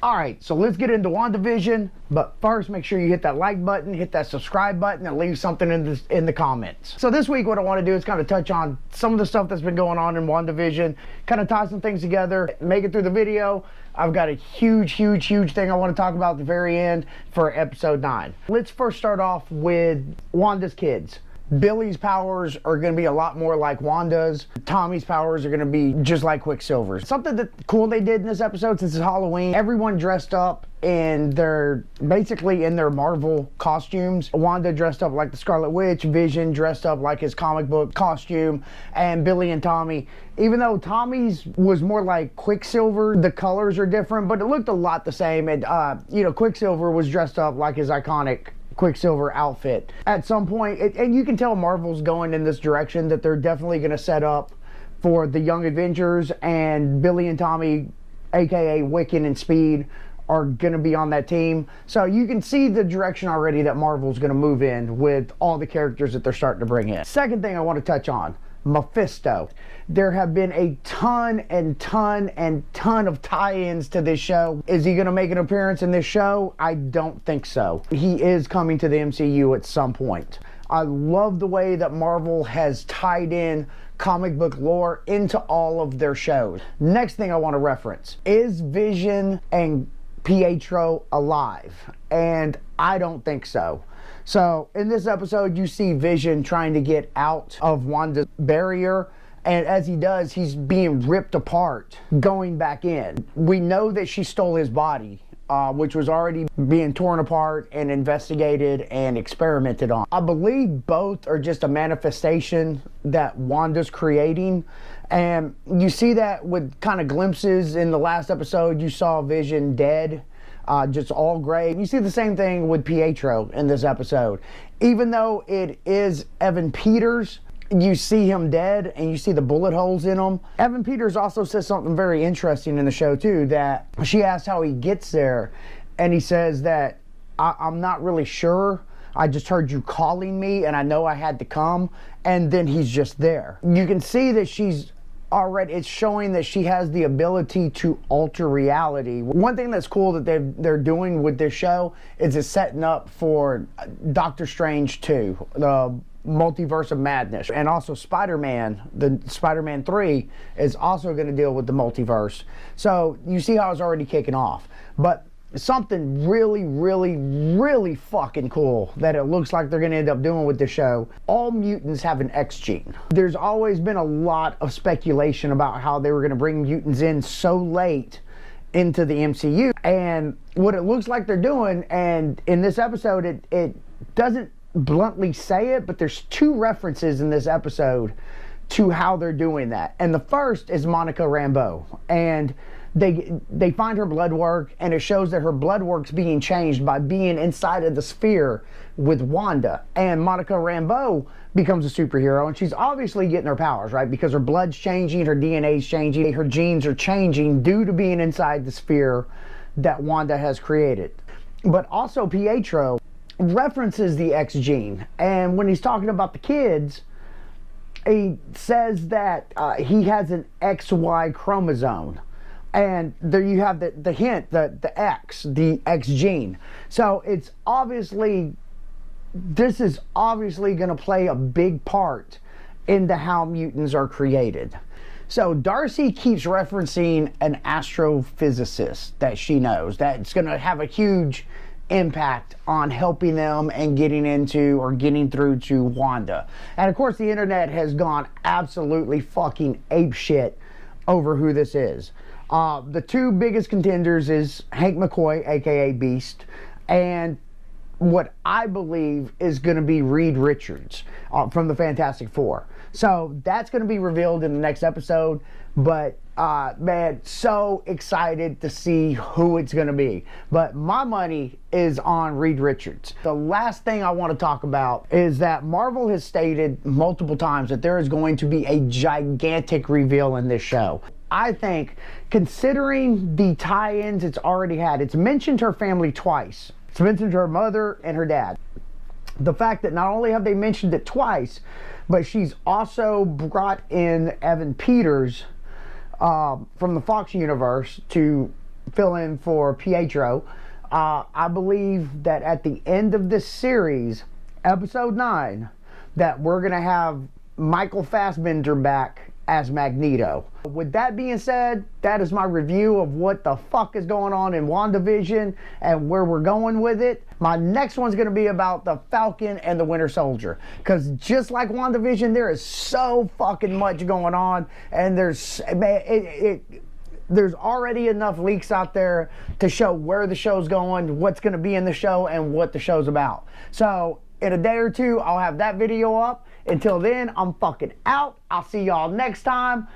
Alright, so let's get into WandaVision, but first make sure you hit that like button, hit that subscribe button, and leave something in the comments. So this week what I want to do is kind of touch on some of the stuff that's been going on in WandaVision, kind of tie some things together, make it through the video. I've got a huge thing I want to talk about at the very end for episode 9. Let's first start off with Wanda's kids. Billy's powers are going to be a lot more like Wanda's. Tommy's powers are going to be just like Quicksilver's. Something that cool they did in this episode, since it's Halloween, everyone dressed up in their Marvel costumes. Wanda dressed up like the Scarlet Witch, Vision dressed up like his comic book costume, and Billy and Tommy, even though Tommy's was more like Quicksilver, the colors are different, but it looked a lot the same. And Quicksilver was dressed up like his iconic Quicksilver outfit. At some point, and you can tell Marvel's going in this direction, that they're definitely going to set up for the Young Avengers, and Billy and Tommy, aka Wiccan and Speed, are going to be on that team. So you can see the direction already that Marvel's going to move in with all the characters that they're starting to bring in. Second thing I want to touch on, Mephisto. There have been a ton of tie-ins to this show. Is he going to make an appearance in this show? I don't think so. He is coming to the MCU at some point. I love the way that Marvel has tied in comic book lore into all of their shows. Next thing I want to reference, is Vision and Pietro alive? And I don't think so. So in this episode, you see Vision trying to get out of Wanda's barrier, and as he does, he's being ripped apart, going back in. We know that she stole his body, which was already being torn apart and investigated and experimented on. I believe both are just a manifestation that Wanda's creating, and you see that with kind of glimpses in the last episode. You saw Vision dead, just all gray. You see the same thing with Pietro in this episode. Even though it is Evan Peters, you see him dead and you see the bullet holes in him. Evan Peters also says something very interesting in the show too, that she asked how he gets there, and he says that I'm not really sure. I just heard you calling me and I know I had to come, and then he's just there. You can see that she's already, it's showing that she has the ability to alter reality. One thing that's cool that they're doing with this show is it's setting up for Doctor Strange 2, the Multiverse of Madness, and also Spider-Man. The Spider-Man 3 is also going to deal with the multiverse. So you see how it's already kicking off. But something really fucking cool that it looks like they're going to end up doing with the show, all mutants have an X gene. There's always been a lot of speculation about how they were going to bring mutants in so late into the MCU, and what it looks like they're doing, and in this episode it doesn't bluntly say it, but there's 2 references in this episode to how they're doing that. And the first is Monica Rambeau, and they find her blood work, and it shows that her blood work's being changed by being inside of the sphere with Wanda, and Monica Rambeau becomes a superhero, and she's obviously getting her powers, right? Because her blood's changing, her DNA's changing, her genes are changing due to being inside the sphere that Wanda has created. But also Pietro references the X gene, and when he's talking about the kids, he says that he has an XY chromosome, and there you have the hint, the X gene. So it's obviously, this is obviously going to play a big part into how mutants are created. So Darcy keeps referencing an astrophysicist that she knows that's going to have a huge impact on helping them and getting into or getting through to Wanda. And of course the internet has gone absolutely fucking apeshit over who this is. The 2 biggest contenders is Hank McCoy, aka Beast, and what I believe is going to be Reed Richards from the Fantastic Four. So that's going to be revealed in the next episode, but man, so excited to see who it's going to be. But my money is on Reed Richards. The last thing I want to talk about is that Marvel has stated multiple times that there is going to be a gigantic reveal in this show. I think, considering the tie-ins it's already had, it's mentioned her family twice. It's mentioned her mother and her dad. The fact that not only have they mentioned it twice, but she's also brought in Evan Peters from the Fox universe to fill in for Pietro. I believe that at the end of this series, episode 9, that we're going to have Michael Fassbender back as Magneto. With that being said, that is my review of what the fuck is going on in WandaVision and where we're going with it. My next one's going to be about the Falcon and the Winter Soldier, because just like WandaVision, there is so fucking much going on, and there's already enough leaks out there to show where the show's going, what's going to be in the show, and what the show's about. So in a day or two, I'll have that video up. Until then, I'm fucking out. I'll see y'all next time.